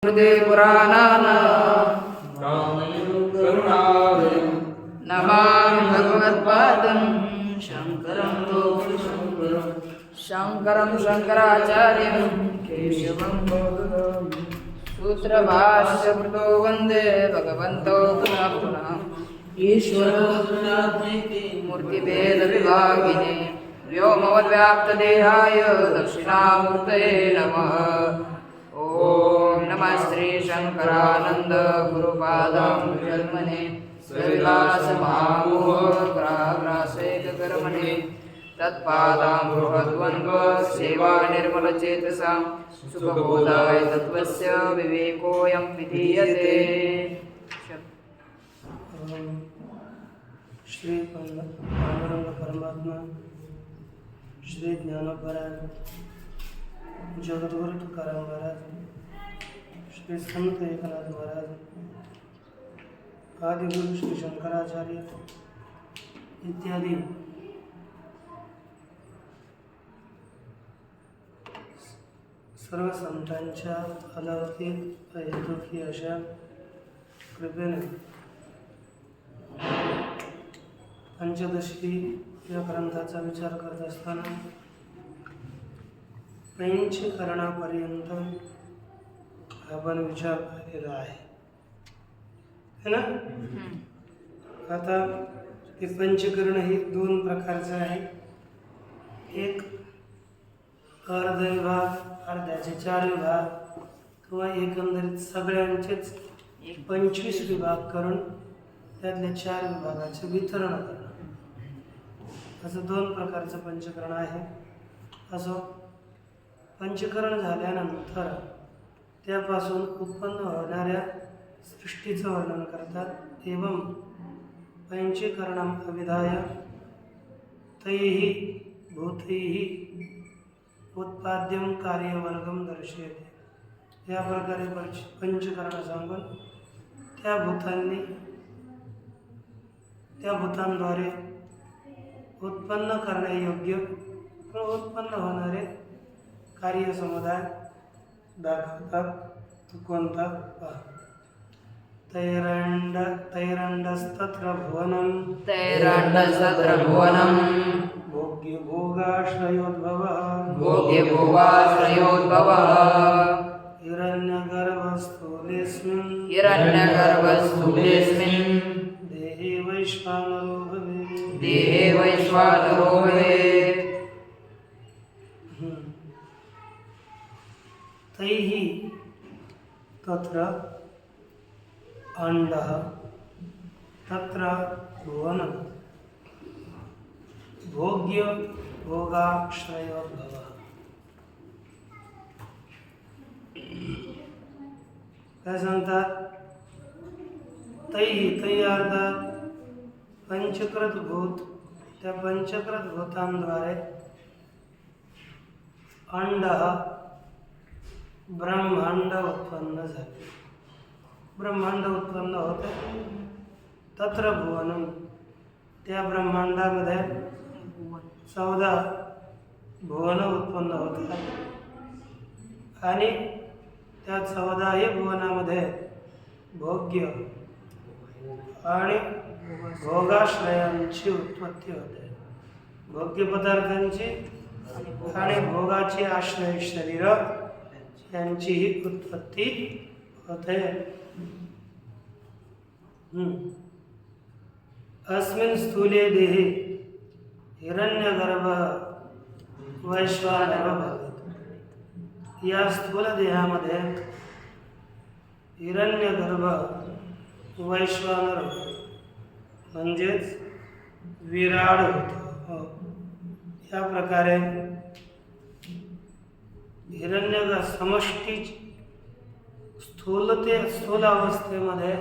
पुराणानां करुणालयं नमामि भगवत्पादं शङ्करं लोकशङ्करं शङ्करं शङ्कराचार्यं केशवं सूत्रभाष्यकृतो वन्दे भगवन्तो पुनः पुनः ईश्वरो मूर्तिभेदविभागिने व्योमवद्व्याप्तदेहाय दक्षिणामूर्तये नमः। ओम नमः श्री शंकरानंद गुरुपादं जन्मने श्रीविलास महामोहग्राग्रासेक कर्मणे तत्पादां बृहद्वन्व सेवा निर्मलचेतसां सुखबोधाय तत्त्वस्य विवेकोऽयं विधीयते। श्री पांडुरंग परमात्मा श्री ज्ञानोपरायण जगद्गुरु तुकाराम महाराज श्री संत एकनाथ महाराज आदिगुरु श्री शंकराचार्य इत्यादी सर्व संतांच्या अलौकिक अहेतुकी अशा कृपेने पंचदशी या ग्रंथाचा विचार करत असताना पंचकरणापर्यंत आपण विचार केलेला आहे ना. आता ते पंचकरण हे दोन प्रकारचे आहे. एक अर्ध विभाग, अर्ध्याचे 4 विभाग किंवा एकंदरीत सगळ्यांचेच 25 विभाग करून त्यातल्या 4 विभागाचे वितरण करणं, असं 2 प्रकारचं पंचकरण आहे. असं पंचकरण झाल्यानंतर त्यापासून उत्पन्न होणाऱ्या सृष्टीचं वर्णन करतात. एवं पंचकरणम अविधाय तैः भूतैः उत्पाद्यम कार्यवर्गम दर्शयते. या प्रकारे पंचकरण सांगून त्या भूतांद्वारे उत्पन्न करण्यायोग्य उत्पन्न होणारे कार्यसमुदाय दाखवतात. तो कोणता पहा. तैरंडस्तत्र भुवनं भोग्यभोगाश्रयोद्भवः हिरण्यगर्भस्थूलेऽस्मिन् देहे वैश्वानरो भवेत्. तैः तत्र अंडः तत्र भुवनं भोग्य भोगाश्रयोद्भवः. काय सांगतात? तैः अर्थात पंचकृत भूत, त्या पंचकृत भूतांद्वारे अंडः ब्रह्मांड उत्पन्न झाले. ब्रह्मांड उत्पन्न होते. तत्र भुवनं, त्या ब्रह्मांडामध्ये 14 भुवन उत्पन्न होतात आणि त्या 14ही भुवनामध्ये भोग्य आणि भोगाश्रयांची उत्पत्ती होते. भोग्य पदार्थांची आणि भोगाची आश्रय शरीर यांचीही उत्पत्ती होते. अस्मिन् स्थूले देहे हिरण्यगर्भ वैश्वानरो भवेत्. या स्थूल देहामध्ये हिरण्यगर्भ वैश्वानर म्हणजेच विराड होतो. या प्रकारे हिरण्यगर्भ समष्टी स्थूल अवस्थेमध्ये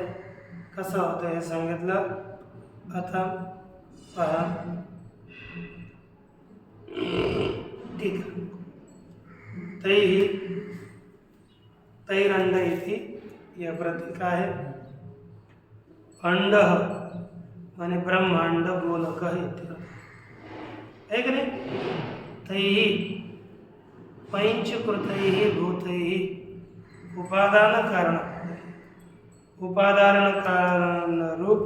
कसं होतं हे सांगितलं. आता पहा. ठीक. तैरंड इति यह प्रतीक आहे. अंड माने ब्रह्मांड गोलक आहे की नाही. तैः पंचकृतैः भूतैः उपादान कारण उपादान कारण रूप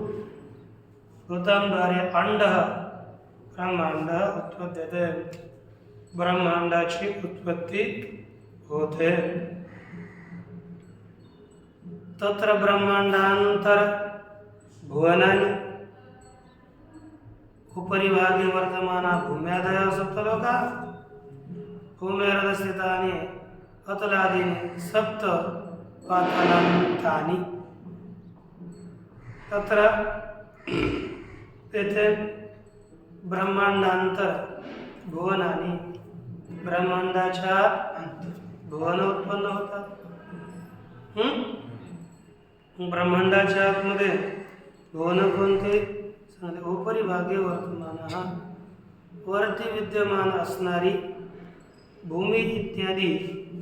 भूतांद्वारे अंड ब्रह्मांड उत्पद्यते ब्रह्मांडाची उत्पत्ती होते तत्र ब्रह्मांडांतर भुवनानि उपरि भागे वर्तमाना भूम्यादयः सप्तलोका भूमेरदस्थितानि अतलादीनि सप्त पातालानि तत्र तेथे ब्रह्मांडांतर भुवनानि ब्रह्मांडाच्या भुवन उत्पन्न होतात ब्रह्मांडाच्या आतमध्ये भुवन कोणते सांगते उपरी भागे वर्तमान वरती विद्यमान असणारी भूमी इत्यादी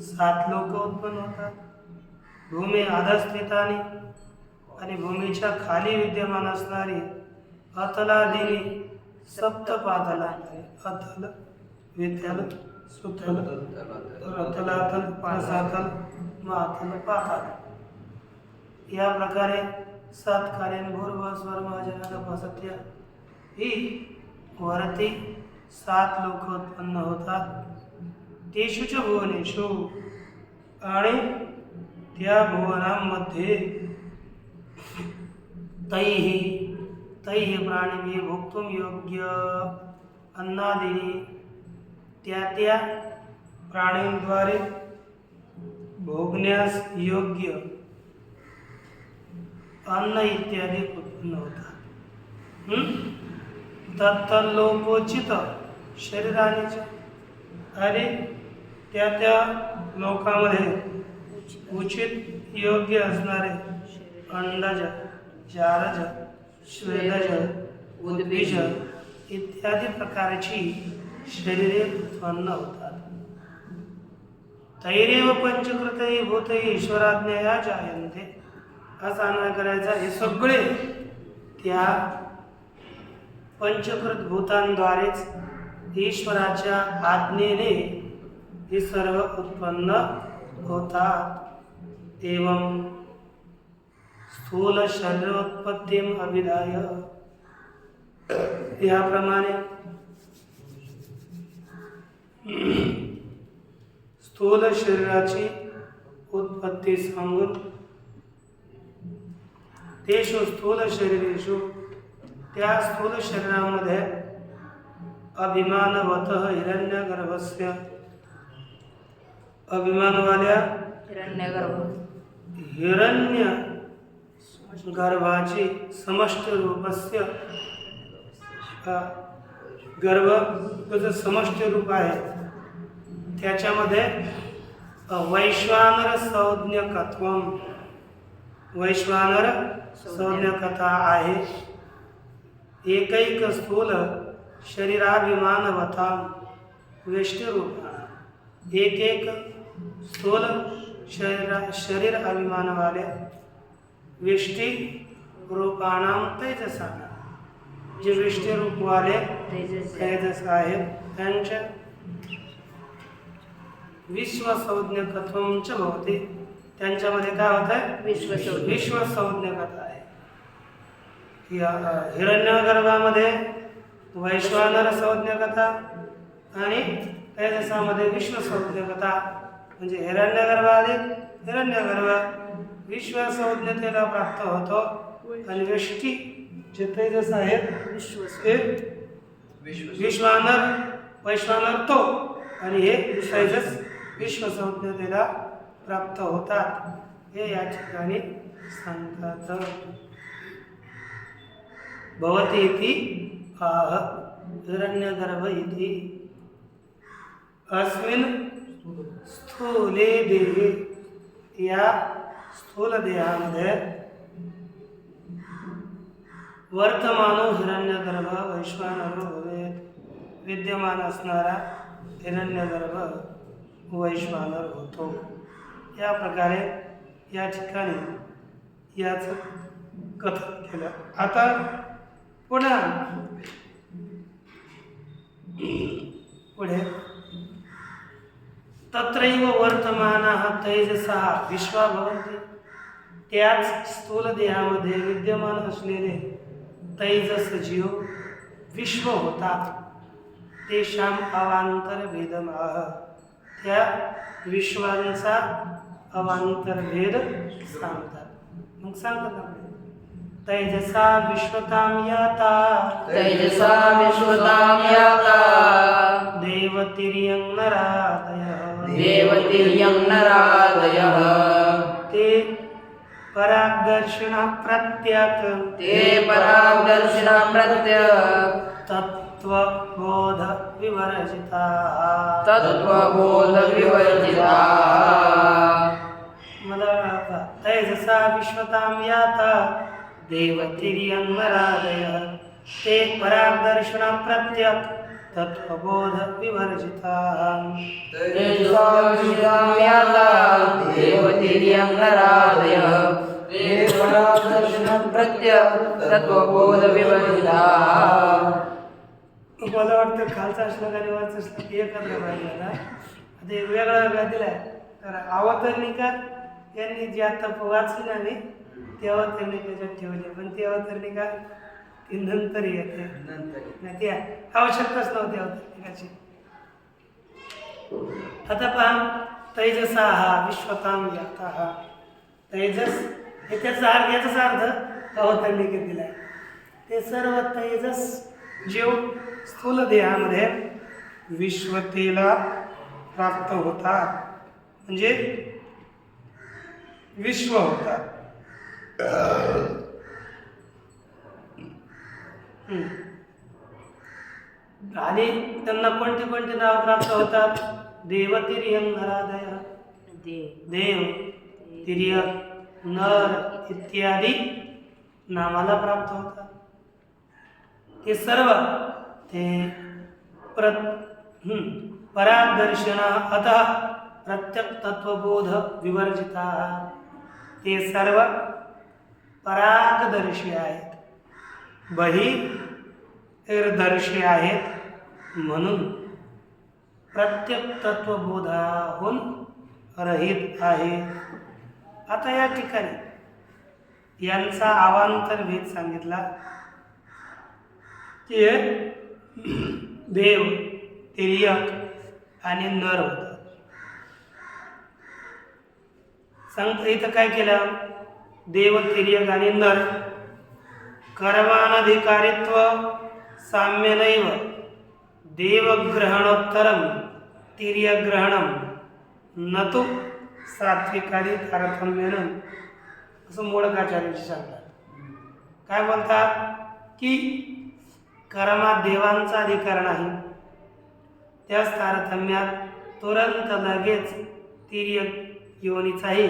7 लोक उत्पन्न होतात भूमी आधस्थितानी आणि भूमीच्या खाली विद्यमान असणारी अतलादीनी सप्त पातलांनी अतल वितल सुतल रतलातल पासातल मातल पाताल या प्रकारे 7 कार्यान भूर्भ स्वर्म जनाद सत्य ही वरती 7 लोक उत्पन्न होतात तेषुच भुवनेषु आणि त्या भुवनांमध्ये तैः प्राणिभिः भोक्तुं योग्य अन्नादिनी त्या प्राणींद्वारे भोगण्यास योग्य अन्न इत्यादी उत्पन्न होतात तत्तल्लोकोचित शरीराने आणि त्या लोकांमध्ये उचित योग्य असणारे अंडज जारज स्वेदज उद्बीज इत्यादी प्रकारची शरीरे उत्पन्न होतात तैरेव पंचकृतही भूतही ईश्वराज्ञया जायन्ते असा अन्वय करायचा हे सगळे त्या पंचकृत भूतांद्वारेच ईश्वराच्या आज्ञेने हे सर्व उत्पन्न होतात एवं स्थूल शरीरोत्पत्तीम अभिधाय याप्रमाणे स्थूल शरीराची उत्पत्ती सांगून तेषु स्थूल शरीरेषु त्या स्थूल शरीरामध्ये अभिमानवतः हिरण्यगर्भस्य अभिमानवाल्या हिरण्य गर्भाची समष्ट रूपस्य गर्भ त्याचं समष्ट रूप आहे त्याच्यामध्ये वैश्वानर संज्ञकत्वम वैश्वानर संज्ञकता आहे एकैक स्थूल शरीराभिमानवता वेष्टिरूपाण एक स्थूल शरीर अभिमान वाले वेष्टि रूपाणाम तेजसाना जे वेष्टि रूप वाले तेजस आहेत त्यांच्या विश्वसंज्ञकत्वंच भवते त्यांच्यामध्ये काय होत आहे विश्वसंज्ञकता आहे हिरण्यगर्भामध्ये वैश्वानर संज्ञकता आणि तेजसामध्ये विश्वसंज्ञकता म्हणजे हिरण्यगर्भ विश्वसंज्ञतेला प्राप्त होतो आणि वेष्टि जे तेजस आहेत विश्वानर वैश्वानर तो आणि हे तेजस विश्वसंज्ञतेला प्राप्त होतात हे या ठिकाणी सांगतात भवति इति आह हिरण्यगर्भ इति अस्मिन् स्थूले देहे या स्थूल देहामध्ये वर्तमानो हिरण्यगर्भ वैश्वानरो भवेत विद्यमान असणारा हिरण्यगर्भ वैश्वानर होतो या प्रकारे या ठिकाणी याचं कथन केलं आता पुढे तत्रैव वर्तमानाः तैजसः विश्वा भवन्ति. त्याच स्थूल देहामध्ये विद्यमान असलेले तैजस जीव विश्व होतात. तेषां अवांतर भेदम आह. त्या विश्वांचा अवांतर भेद सांगतात. मग सांगतात ना तैजसा विश्वतां याता तैजसा विश्वतां याता देवतिर्यं नरादयः देवतिर्यं नरादयः ते परागदर्शिनः प्रत्यक् ते परागदर्शिनः प्रत्यक् तत्त्वबोध विवर्जिताः तत्त्वबोध विवर्जिताः. मला तैजसा विश्वतां याता देवतिर्यं नरादयः ते परागदर्शिनः प्रत्यक् तत्त्वबोध विवर्जिताः. तैजसा विश्वतां याता देवतिर्यं नरादयः ते परागदर्शिनः प्रत्यक् तत्त्वबोध विवर्जिताः. मला वाटतं खालचा श्लोक आणि वरचा श्लोक एकत्र पाहिजे ना. आता एक वेगळा वेगळा दिलाय. तर अवतरणिका यांनी जी आता वाचली ना मी ती अवतरणिकेच्यात ठेवली. पण ती अवतरणिका ती नंतर येते. नाही ती आवश्यकताच नव्हती अवतरणिकाची. आता पहा तैजसा हा विश्वतां यातः. तैजस हे त्याचा अर्थ याचाच अर्थ अवतरणिकेत दिलाय. ते सर्व तैजस जीव स्थूल देहामध्ये विश्वतेला प्राप्त होतात म्हणजे विश्व होतात. आणि त्यांना कोणती कोणती नाव प्राप्त होतात. देवतिर्यं नरादयः देव तिर्य नर इत्यादी नामाला प्राप्त होतात. हे सर्व ते परागदर्शन अतः प्रत्यक् तत्वबोध विवर्जिता. ते सर्व परागदर्शी आहेत बहिर्दर्शी आहेत म्हणून प्रत्यक् तत्वबोधाहून रहित आहे. आता या ठिकाणी यांचा अवांतर भेद सांगितला की देव तिर्यक आणि नर होता. सांगता इथं काय केलं. देव तिर्यक आणि नर कर्मानधिकारित्व साम्यनैव देवग्रहणोत्तरम तिर्यग्रहणम न तु सात्विकादी तारतम्यनं असं मोडकाचार्याची सांगतात. काय बोलतात की कर्मात देवांचा अधिकार नाही. त्याच तारतम्यात तुरंत लगेच तिर्यक योनीचाही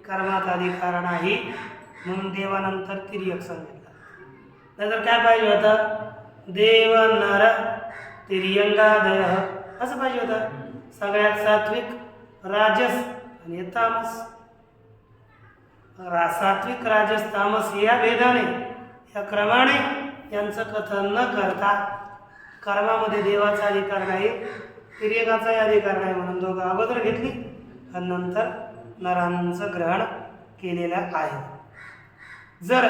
कर्मात अधिकार नाही म्हणून देवानंतर तिर्यक सांगितलं. नंतर काय पाहिजे होतं. देव नर तिर्यंगादय असं पाहिजे होतं. सगळ्यात सात्विक राजस आणि तामस. सात्विक राजस तामस या भेदाने या क्रमाने यांचं कथन न करता कर्मामध्ये देवाचा अधिकार नाही तिर्यकाचाही अधिकार नाही म्हणून दोघं अगोदर घेतली आणि नंतर नरांचं ग्रहण केलेलं आहे. जर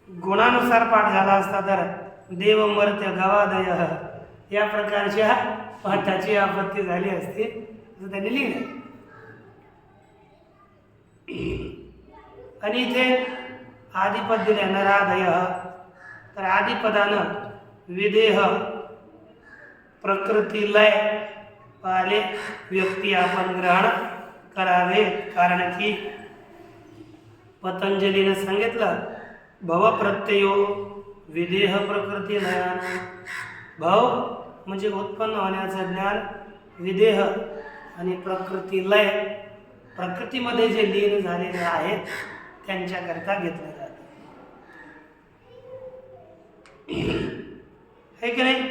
गुणानुसार पाठ झाला असता तर देवमर्त्य गवादय या प्रकारच्या पाठाची आपत्ती झाली असती असं त्यांनी लिहिलं. आणि इथे आदिपद दिले नरादय. तर आदिपदानं विदेह प्रकृती लय पाले व्यक्ती आपण ग्रहण करावे. कारण की पतंजलीने सांगितलं भवप्रत्ययो विदेह प्रकृती लयान. भव म्हणजे उत्पन्न होण्याचं ज्ञान. विदेह आणि प्रकृती लय प्रकृतीमध्ये जे लीन झालेले आहेत त्यांच्याकरता घेतलं जातं. है की नाही.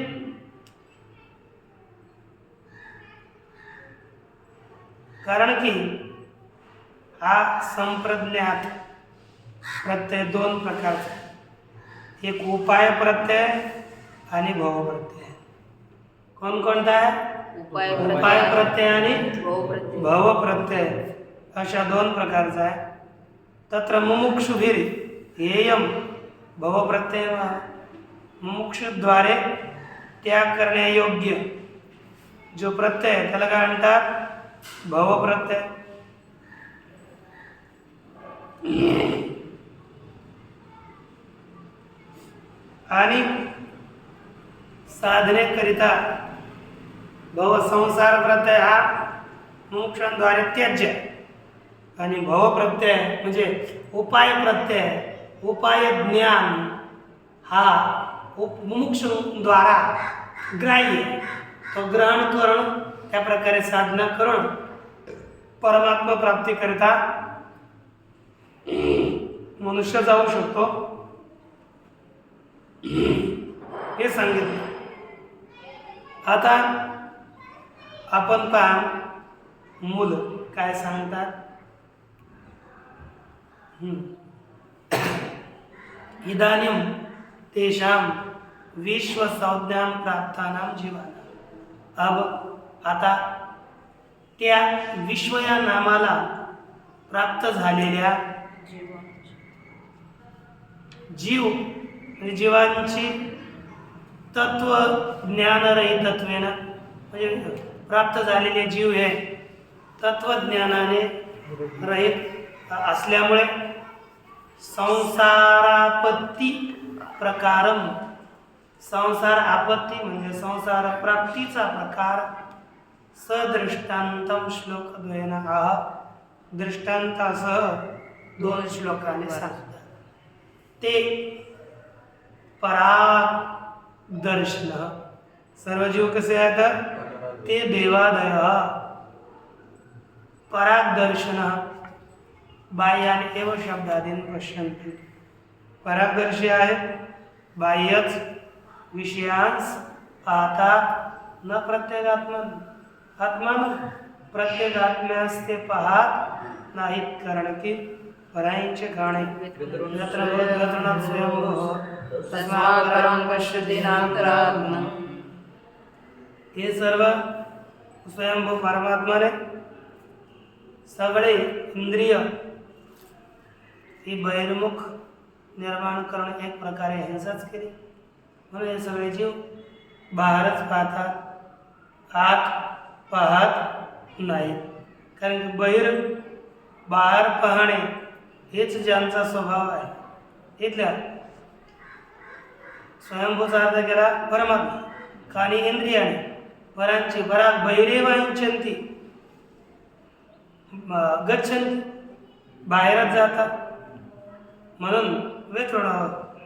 कारण की हा संप्रज्ञात प्रत्यय दोन प्रकारचा. एक उपाय प्रत्यय आणि भव प्रत्यय. कोणकोणता आहे. उपाय प्रत्यय आणि बहुप्रत्यय. भव प्रत्यय अशा दोन प्रकारचा आहे. तत्र मुमुक्षुभिर हेयम भव प्रत्यय. मुमुक्षुद्वारे त्याग करण्यायोग्य जो प्रत्यय आहे त्याला काय म्हणतात? भव प्रत्यय. आणि साधनेकरिता भव संसार प्रत्यय हा मोक्षांद्वारे त्याज्य आणि भव प्रत्यय म्हणजे उपाय प्रत्यय, उपाय ज्ञान हा मुमुक्षुद्वारा ग्राह्य, तो ग्रहण करून त्या प्रकारे साधना करून परमात्मा प्राप्तीकरिता मनुष्य जाऊ शकतो हे सांगितलं. आता आपण पहा मूल काय सांगतात. इदानीं तेषां विश्वसंज्ञां प्राप्तानां जीवानां. अब आता त्या विश्व या नामाला प्राप्त झालेल्या जीव म्हणजे जीवांची तत्व ज्ञानरहितत्वेनं म्हणजे प्राप्त झालेले जीव हे तत्वज्ञानाने रहित असल्यामुळे संसारापत्ती प्रकारम, संसार आपत्ती म्हणजे संसार प्राप्तीचा प्रकार सदृष्टांतम श्लोकद्वयेन आह दृष्टांतासह 2 श्लोकाने सांगतात. ते पराग दर्शन सर्व जीव कसे आहेत ते देवादय पराग दर्शन बाह्याने एव शब्दादीन पश्यन्ति. परागदर्शी आहेत, बाह्यच विषयांस पाहतात, न प्रत्येगात्मन आत्मान प्रत्येगात्म्यास ते पाहत नाहीत, कारण की पराईंचे गाणे व्यतृणात स्वयंभू तस्मात् परं पश्यति नान्तरात्मन्. हे सर्व स्वयंभू परमात्माने सगळे इंद्रिय ही बहिर्मुख निर्माण करून एक प्रकारे हिंसाच केली. म्हणून हे सगळे जीव बाहेरच पाहतात, आत पाहत नाही. कारण की बाहेर पाहणे हेच ज्यांचा स्वभाव आहे. इथल्या स्वयंभूचा अर्थ केला परमात्मा, कानी इंद्रियाने परांची पराग बहिरेवांचंती गच्छन्ति बाहेरच जातात. म्हणून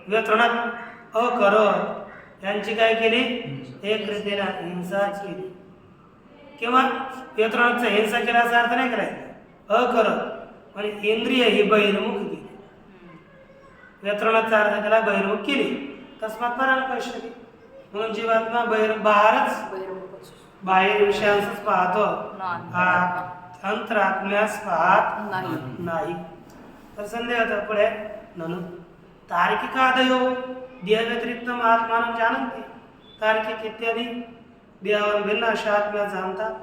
व्यतृणात अकरोत यांची काय केली? एक रीतीने हिंसाच केली. किंवा व्यतृणाचा हिंसा केल्याचा अर्थ नाही करायचा, अकरोत म्हणजे इंद्रिय ही बहिर्मुख केली. व्यतृणाचा अर्थ केला बहिर्मुख केली. तस्मात् परं पश्यति म्हणून जीवात्मा बाहेरच बाहेर विषयांच पाहतो, अंतरात्म्यास पाहत नाही. तर संदेह होता पुढे म्हणून तार्किकादयो देह व्यतिरिक्तम आत्मानं जानन्ति. तार्किक इत्यादी देहावर भिन्न अशा आत्म्या जाणतात.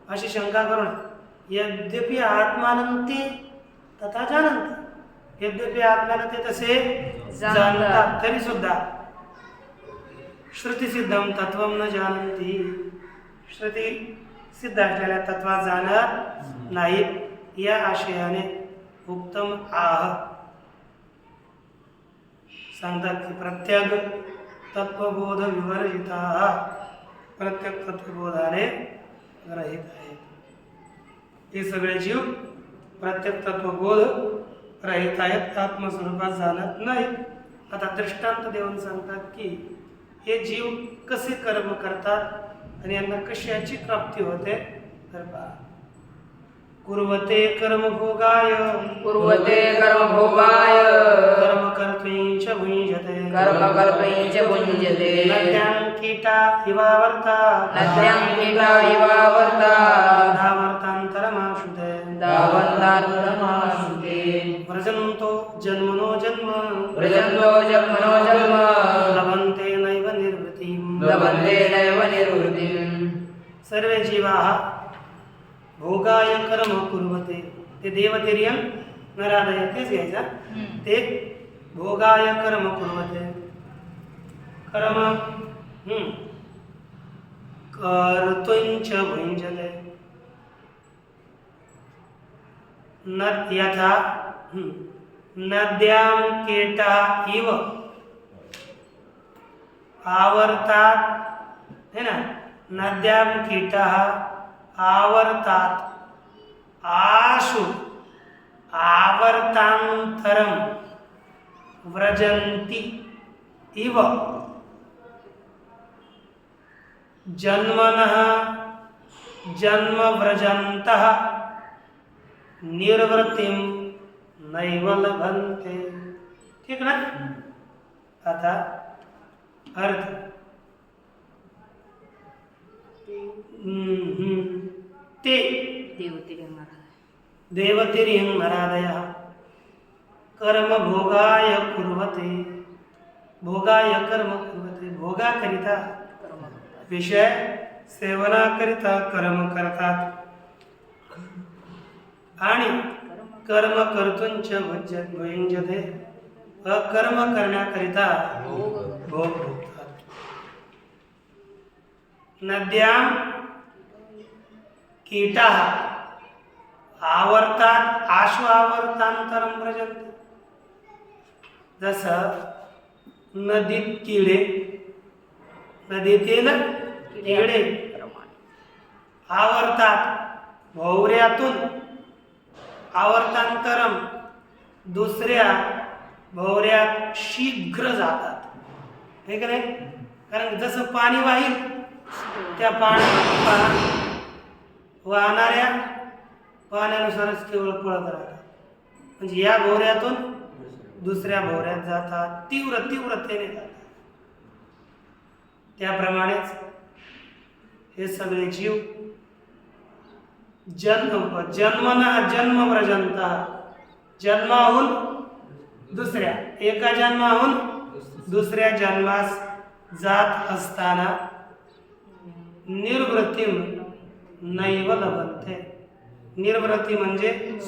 अशी शंका करून यद्यपि आत्मानं ते तथा जानन्ति, यद्यपि आत्म्याला ते तसे जाणतात तरी सुद्धा श्रुतिसिद्धम तत्वम न जानन्ति, श्रुती सिद्ध असलेल्या तत्वात जाणत नाहीत या आशयाने उत्तम आह सांगतात की प्रत्येक तत्वबोध विवर्जिता, प्रत्येक तत्वबोधाने रहित आहेत. हे सगळे जीव प्रत्येक तत्वबोध रहित आहेत, आत्मस्वरूपात जाणत नाहीत. आता दृष्टांत देऊन सांगतात की हे जीव कसे कर्म करतात आणि यांना कशाची प्राप्ती होते. तर पहा, कुर्वते कर्मभोगाय कर्म कर्तुञ्च भुञ्जते नद्यां कीटा इवावर्ता धावर्तान्तरमाशुते व्रजन्तो जन्मनो जन्म लभन्ते नैव निर्वृतिम् देवाः भोगाय कर्म कुर्वते. ते देवतिर्यं नरादय तेच घ्यायचा. ते भोगाय कर्म कुर्वते. कर्म कर्तुंच भुञ्जते. यथा नद्यां कीटः इव आवर्तात, है ना. नद्यां कीटः आवर्तात आशु आवर्तांतरं व्रजन्ति इव जन्मनः जन्म व्रजन्तः निर्वृत्तिं नैव लभन्ते. ठीक ना. आता अर्थ ते देवतिर्यं नरादयः कर्म भोगाय कुर्वते. भोगाय कर्म कुर्वते. भोगाकरिता विषय सेवनाकरिता कर्म करतात आणि कर्म कर्तुंच भुञ्जते. अकर्म करण्याकरिता भोग भोगतात. नद्यां कीटाः आवर्तात आशु आवर्तांतरं व्रजन्ते. जसं नदीत किडे, नदीतील किडे आवर्तात भोवऱ्यातून आवर्तांतरम दुसऱ्या भोवऱ्यात शीघ्र जातात. हे का नाही. कारण जसं पाणी वाहील त्या वाहणाऱ्या पाण्यानुसारच केवळ पळत राहतात. म्हणजे या भोवऱ्यातून दुसऱ्या भोवऱ्यात जातात. तीव्रतेने जातात. त्याप्रमाणेच हे सगळे जीव जन्म व्रजंता जन्माहून दुसऱ्या एका जन्माहून दुसऱ्या जन्मास जात असताना निर्वृत्ती नैव लभन्ते. निर्वृत्ती म्हणजे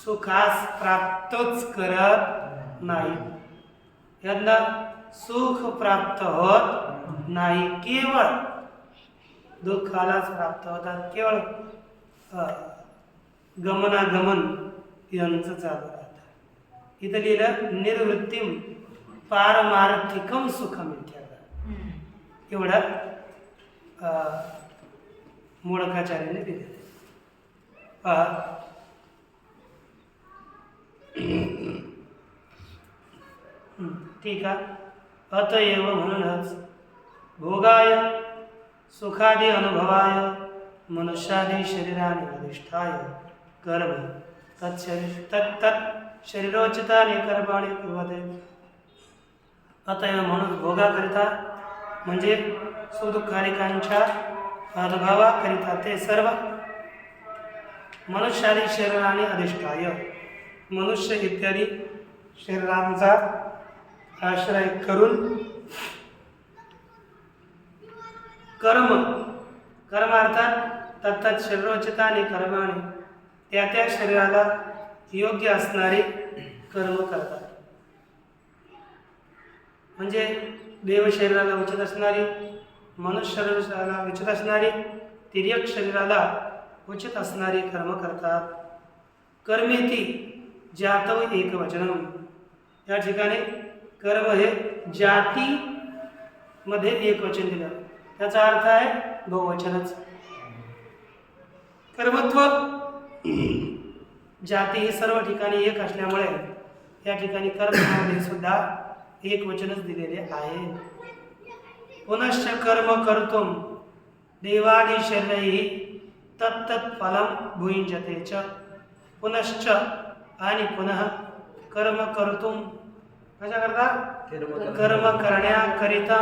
सुखास प्राप्तच करत नाही. यांना सुख प्राप्त होत नाही. केवळ दुःखालाच प्राप्त होतात. केवळ गमनागमन यांचं चालू राहतं. इथं लिहिलं निर्वृत्तीम पारमार्थिकम सुखम इत्यादी. एवढं मोडकाचार्याने दिलेलं. ठीक आहे. अतएव म्हणूनच भोगाय सुखादी अनुभवाय मनुष्यादी शरीराने अधिष्ठाय कर्म तत् शरीरोचिताने कर्माणि कुर्वते. अतएव म्हणून भोगाकरिता म्हणजे सुखदुःखादिकांच्या अनुभवाकरिता ते सर्व मनुष्यादी शरीराने अधिष्ठाय मनुष्य इत्यादी शरीरांचा आश्रय करून कर्म अर्थात तत्त शरीरोचिताने कर्माने त्या शरीराला योग्य असणारे कर्म करतात. म्हणजे देव शरीराला उचित असणारी, मनुष्य शरीराला उचित असणारी, तिर्यक शरीराला उचित असणारी कर्म करतात. कर्मेती जातव एकवचनम. या ठिकाणी कर्म हे जाती मध्ये एकवचन दिलं. त्याचा अर्थ आहे बहुवचनच. कर्मत्व जाती ही सर्व ठिकाणी एक असल्यामुळे या ठिकाणी कर्मामध्ये सुद्धा एकवचनच दिलेले आहे. पुनश्च कर्म कर्तुम देवादी शरीरैः तत्तत् फलं भुञ्जते च. पुनश्च आणि पुनः कर्म कर्तुम कशाकरता. कर्म करण्याकरिता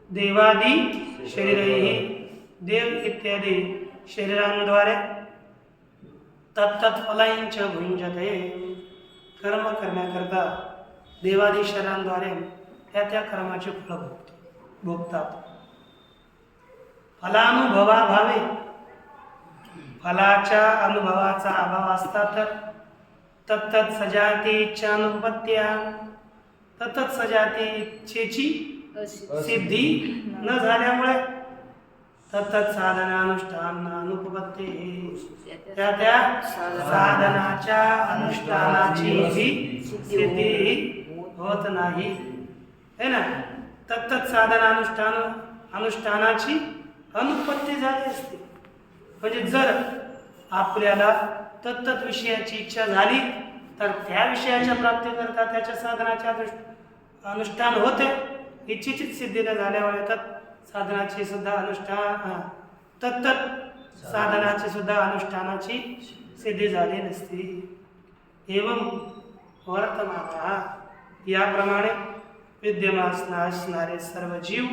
देवादी शरीरैः देव इत्यादी शरीरांद्वारे तत्तत् फलांच भुञ्जते. कर्म करण्याकरता देवादी शरीरांद्वारे त्या कर्माचे फळ भोगतो. भोगतात. फलानुभवाभावे, फलाच्या अनुभवाचा अभाव असता तर तत्तत् सजाती इच्छानुपत्त्या, तत्तत् सजाती इच्छेची सिद्धी न झाल्यामुळे तत्तत् साधनानुष्ठान अनुपत्ते, त्या त्या साधनाच्या अनुष्ठानाची जी सिद्धी होत नाही है ना. तत्तत् अनुष्ठानाची अनुपत्ती झाली असते. म्हणजे जर आपल्याला तत्तत् विषयाची इच्छा झाली तर त्या विषयाच्या प्राप्तीकरता त्याच्या साधनाचे अनुष्ठान होते. इच्छेची सिद्धी न झाल्यामुळे साधनाची सुद्धा अनुष्ठान तत्तत् साधनाची सुद्धा अनुष्ठानाची सिद्धी झाली नसती. एवं वर्तमाना, याप्रमाणे विद्यमान असणारे सर्व जीव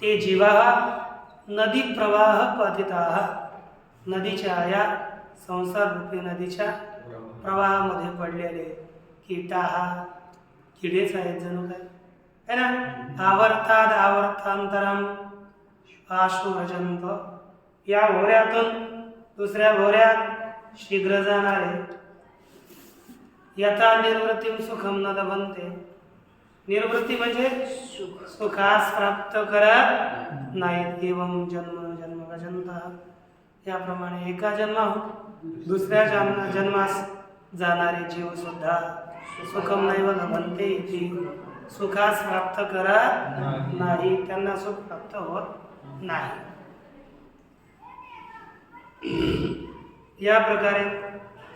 ते जीवा नदी प्रवाह पतिता, नदीच्या या संसार रूपी नदीच्या प्रवाहामध्ये पडलेले कीटा, किडेच आहेत जणू काय है ना. आवर्ताद आवर्तांतरम आशुरजंत, या भोऱ्यातून दुसऱ्या भोऱ्यात शीघ्र जाणारे. यथा निर्वृत्तीम सुखम न लभन्ते, निर्वृत्ती म्हणजे सुखास प्राप्त करत नाहीत. एवं जन्म जन्म गजंता, याप्रमाणे एका जन्माहून दुसऱ्या जन्मास जाणारे जीव सुद्धा सुखम नैव लभन्ते इति, सुखास प्राप्त करत नाही, त्यांना सुख प्राप्त होत नाही. या प्रकारे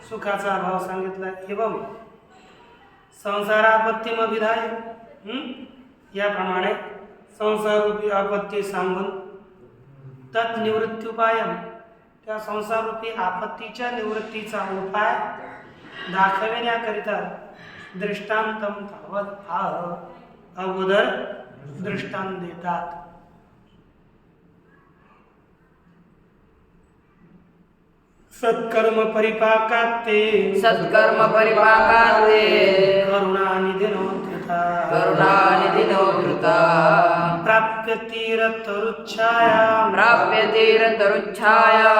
सुखाचा अभाव सांगितला. एवं संसारापत्तीमभिधाय, याप्रमाणे संसाररूपी आपत्ती सांगून तत् निवृत्त्युपाय, त्या संसाररूपी आपत्तीच्या निवृत्तीचा उपाय दाखविण्याकरिता दृष्टांतम तावत आह, अगोदर दृष्टांत देतात. सत्कर्म परिपाकात्ते, सत्कर्म परिपाकात्ते, करुणानिधिनोद्धृता, करुणानिधिनोद्धृता, प्राप्य तीरतरुच्छायां, प्राप्य तीरतरुच्छायां,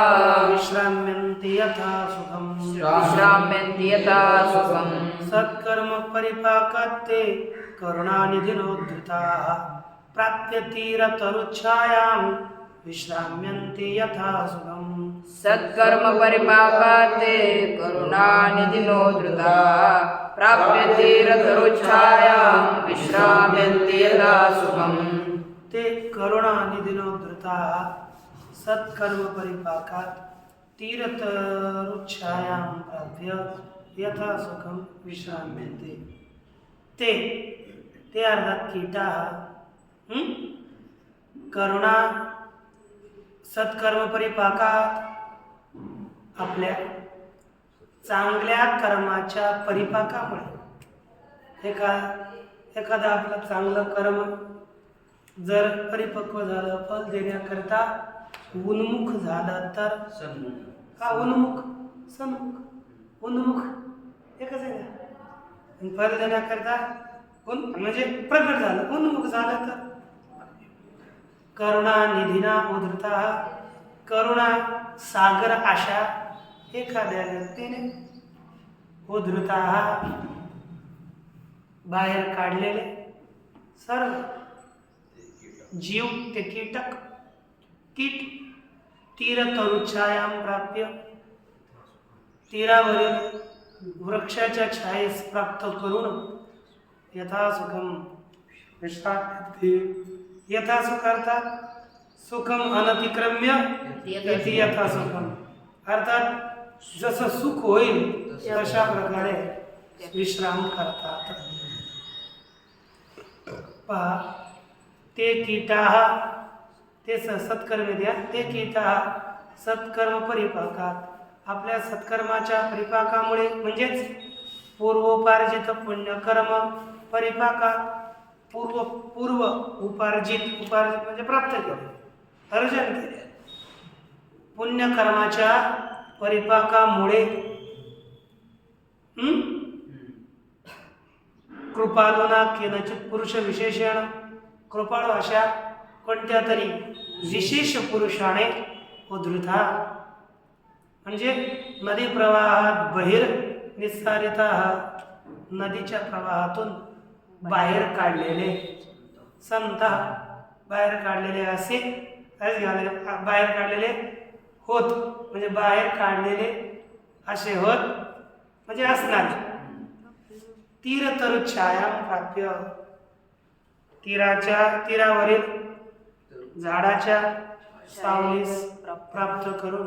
विश्राम्यन्ति यथा सुखम्, विश्राम्यन्ति यथा सुखम्. सत्कर्म परिपाकात्ते करुणानिधिनोद्धृता, प्राप्य तीरतरुच्छायां, विश्राम्यन्ति यथा सुखम्. सत्कर्म परिपाकात्ते करुणानिधिनोद्धृता, प्राप्य तीरतरुच्छायां, विश्राम्यन्ति यथा सुखम्. ते करुणानिधिनोद्धृता सत्कर्म परिपाकात् तीरतरुच्छायां प्राप्य यथा सुखम विश्राम्यन्ते. ते अर्थात कीटा करुणा सत्कर्म परिपाकात, आपल्या चांगल्या कर्माच्या परिपाकामुळे, एखादा आपलं चांगलं कर्म जर परिपक्व झालं, फल देण्याकरता उन्मुख झालं तर का उन्मुख सन्मुख, उन्मुख एकच आहे ना. फल देण्याकरता म्हणजे प्रकट झालं, उन्मुख झालं तर करुणा निधीना उद्धृता, करुणा सागर आशा एखाद्या व्यक्तीने उद्धृता, बाहेर काढलेले सर्व जीव ते कीटक, कीट तीरतरुच्छायां प्राप्य, तीरावरील वृक्षाच्या छायेस प्राप्त करून यथा सुखम विश्राम्यन्ति, यथा सुख अर्थात सुखम अनतिक्रम्य इति यथा सुखम, अर्थात जसं सुख होईल तशा प्रकारे विश्राम करतात. पहा, ते कीटाः, ते सत्कर्म द्या, ते कीटाः सत्कर्म परिपाकात, आपल्या सत्कर्माच्या परिपाकामुळे म्हणजेच पूर्वोपार्जित पुण्यकर्म परिपाकात, पूर्व उपार्जित म्हणजे प्राप्त केले, अर्जन केले, पुण्यकर्माच्या परिपाकामुळे कृपालुना केनचित पुरुष विशेषण कृपाळू अशा कोणत्या तरी विशेष पुरुषाने उद्धृता म्हणजे नदी प्रवाहात बहिर निस्सारिता नदीच्या प्रवाहातून बाहेर काढलेले संत बाहेर काढलेले असे बाहेर काढलेले होत म्हणजे बाहेर काढलेले असे होत म्हणजे असणार तीर तरुच्छाया प्राप्य तीरावरील झाडाच्या सावलीस प्राप्त करून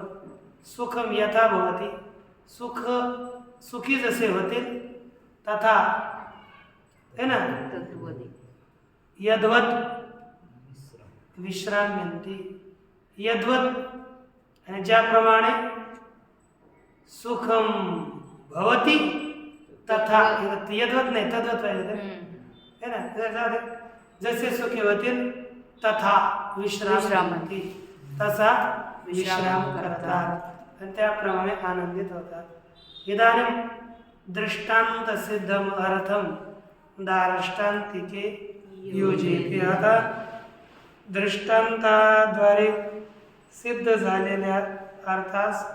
सुखम यथा भवती सुखी जसे होतील तथा है ना यद्वत विश्राम्यंती यद्वत आणि ज्याप्रमाणे सुखम भवती तथा यद्वत नाही तद्वत पाहिजे है ना जसे सुखी होतील तथा विश्राम्यंती तसा विश्राम करतात आणि त्याप्रमाणे आनंदित होतात इदानीं दृष्टांत सिद्धम अर्थम दार्ष्टांतिके योजेते आता दृष्टांताद्वारे सिद्ध झालेल्या अर्थास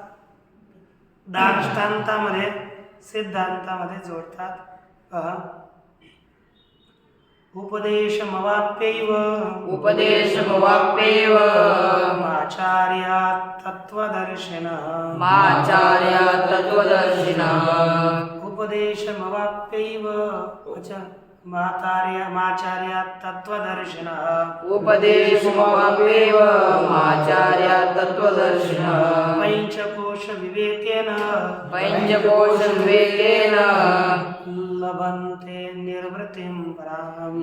दार्ष्टांतामध्ये सिद्धांतामध्ये जोडतात पहा उपदेशमवाप्यैव आचार्या तत्त्वदर्शिनः उपदेशमवाप्यैव माचार्या तत्त्वदर्शिनः पंचकोश विवेकेन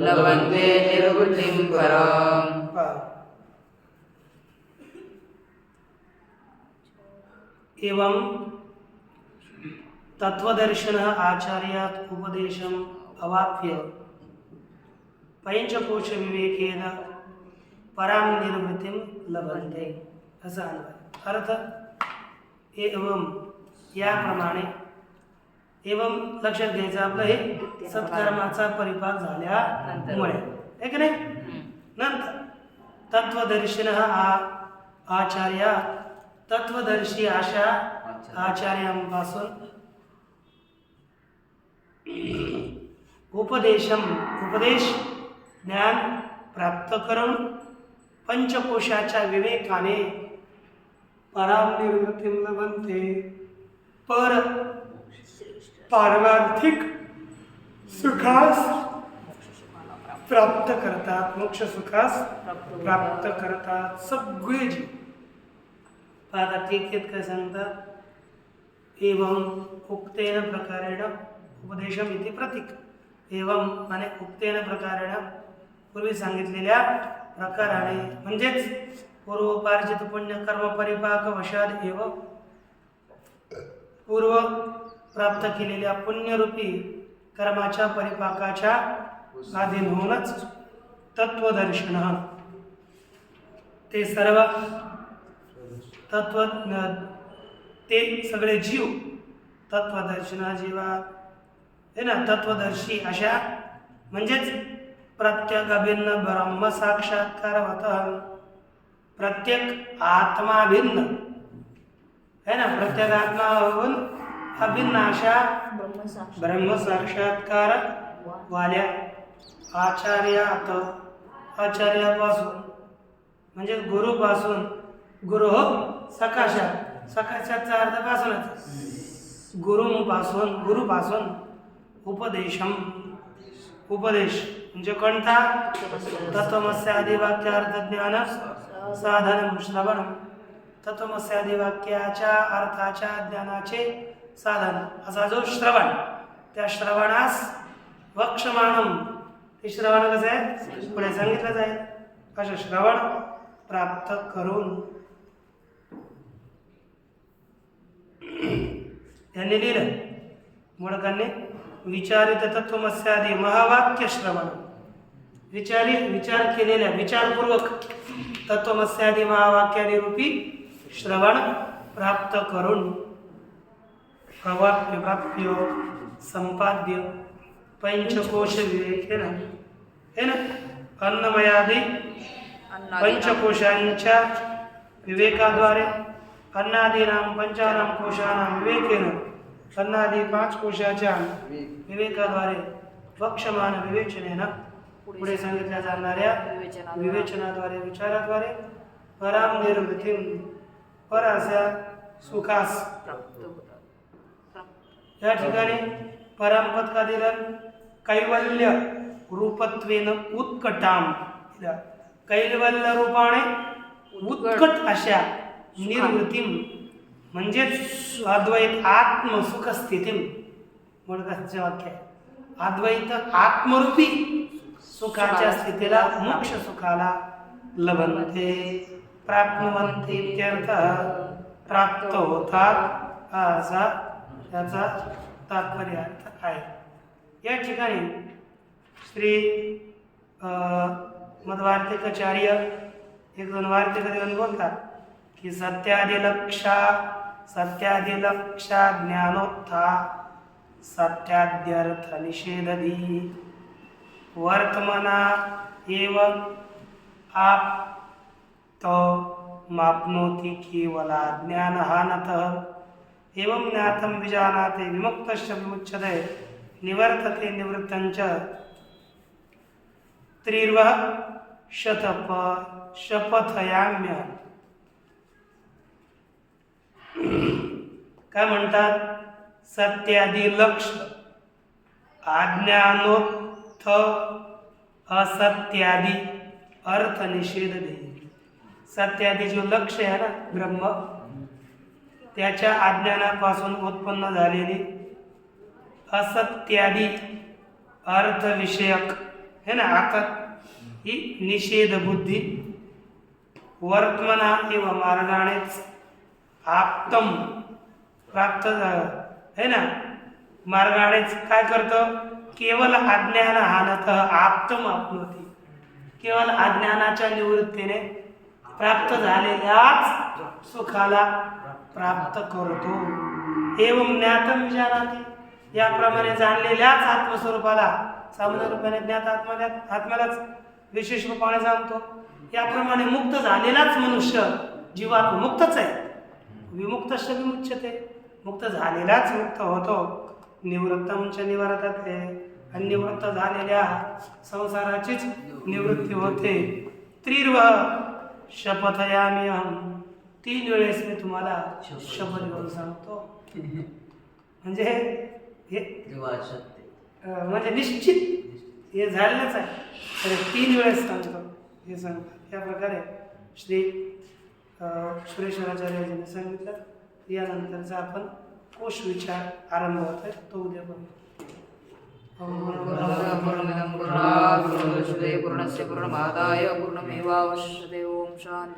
लभन्ते निर्वृत्तिं पराम् एवं तत्वदर्शिनः आचार्यात् उपदेशम् अवाप्य पंचकोश विवेकेन पराम निर्वृत्तिं लभन्ते असा अर्थ एवं याप्रमाणे एवं लक्षात घ्यायचं आपलं हे सत्कर्माचा परिपाक झाल्यामुळे आहे की नाही नंतर तत्वदर्शिनः आचार्य तत्वदर्शी अशा आचार्यांपासून उपदेश ज्ञान प्राप्त करून पंचकोशाच्या विवेकाने पराम निर्वृत्तिं लभन्ते पारमार्थिक सुखास प्राप्त करतात मोक्ष सुखास प्राप्त करतात सगळे जीव आता ठीक काय सांगतात एवं उक्तेन प्रकारेण उपदेशम इति प्रतीक एवं माने उक्तेन प्रकारेण पूर्वी सांगितलेल्या प्रकाराने म्हणजेच पूर्वोपार्जित पुण्य कर्म परिपाक वशाद एव पूर्व प्राप्त केलेल्या पुण्यरूपी कर्माच्या परिपाकाच्या अधीन होऊनच तत्वदर्शन ते सर्व ते सगळे जीव तत्वदर्शन जीवा है ना तत्वदर्शी अशा म्हणजेच प्रत्येक अभिन्न ब्रह्म साक्षात्कार प्रत्येक आत्मा भिन्न है ना प्रत्येक आत्माहून अभिन्न अशा ब्रह्म साक्षात्कार वाल्या आचार्यापासून म्हणजे गुरुपासून गुरु हो सकाशाचा अर्थ पासूनच गुरुपासून उपदेश म्हणजे कोणता तत्वमस्य आदिवाक्यार्थ ज्ञान साधन श्रवण तत्वमस्यादी वाक्याच्या अर्थाच्या ज्ञानाचे साधन असा जो श्रवण त्या श्रवणास वक्षमाणम ते श्रवण कसं आहे पुढे सांगितलं जाईल असं श्रवण प्राप्त करून यांनी लिहिलं मुळकांनी विचारित तत्वमस्यादी महावाक्य श्रवण विचार केलेल्या विचारपूर्वक तत्वमस्यादी महावाक्यादी रूपी श्रवण प्राप्त करून प्राप्य संपाद्य पंचकोश विवेक है ना अन्नमयादी पंचकोशांच्या विवेकाद्वारे अन्नादीनां पंचानां कोशानां विवेकेन अन्नादी 5 कोशाच्या विवेकाद्वारे वक्षमान विवेचनेन पुढे सांगितल्या जाणाऱ्या विवेचनाद्वारे विचाराद्वारे पराम निर्वृत्तीं पर अशा सुखास प्राप्त होतात. या ठिकाणी परमपद का दिलं कैवल्य रूपत्वेन उत्कटाम दिलं. कैवल्य रूपाने उत्कट अशा निर्वृत्तीम म्हणजेच अद्वैत आत्मसुख स्थितीम म्हणतात वाक्य आहे. अद्वैत आत्मरूपी सुखाच्या स्थितीला मोक्ष सुखाला लभन्ते प्राप्नुवन्ति इत्यर्थः प्राप्त होतात असा त्याचा तात्पर्य अर्थ आहे. या ठिकाणी श्री मध्वार्तिकाचार्य एक दोन वार्तिक देऊन बोलतात की सत्यादिलक्षा ज्ञानोत्था सत्याद्यर्थ निषेधधी वर्तमना एव आप तो माप्नोति केवला ज्ञानहानतः एवं ज्ञातं विजानाते विमुक्तस्य विमुच्यते निवर्तते निवृत्तञ्च त्रिर्वः शपथयाम्य. काय म्हणतात? सत्यादी लक्ष अज्ञानोत्थ असत्यादी अर्थ निषेध दे. सत्यादी जो लक्ष आहे ना ब्रह्म त्याच्या अज्ञानापासून उत्पन्न झालेली असत्यादी अर्थ विषयक है ना आता ही निषेध बुद्धी वर्तमना एव मार्गानेच आप्तम प्राप्त है ना मार्गानेच काय करतं केवळ अज्ञान हानत आप्तम आपनोती केवळ अज्ञानाच्या निवृत्तीने प्राप्त झालेल्याच सुखाला प्राप्त करतो. एवं ज्ञातम विजानाती याप्रमाणे जाणलेल्याच आत्मस्वरूपाला सामान्य रूपाने ज्ञात आत्म्यालाच विशेष रूपाने जाणतो. याप्रमाणे मुक्त झालेलाच मनुष्य जीवात मुक्तच आहे. विमुक्तस्य विमुच्यते मुक्त झालेलाच मुक्त होतो. निवृत्तंच निवर्तते आणि निवृत्त झालेल्या संसाराचीच निवृत्ती होते. त्रिर्व शपथयामी अहम 3 वेळेस मी तुम्हाला शपथ घेऊन सांगतो. म्हणजे हे म्हणजे निश्चित हे झालेलंच आहे तर 3 वेळेस सांगतो हे सांगतात. या प्रकारे श्री सुरेश्वराचार्यजीने सांगितलं. यानंतरचा आपण कोश विचार आरंभ होत आहे तो उद्या बघू. पूर्णमिदं पूर्णात् पूर्णमुदच्यते पूर्णस्य पूर्णमादाय पूर्णमेवावशिष्यते. ओम शांती.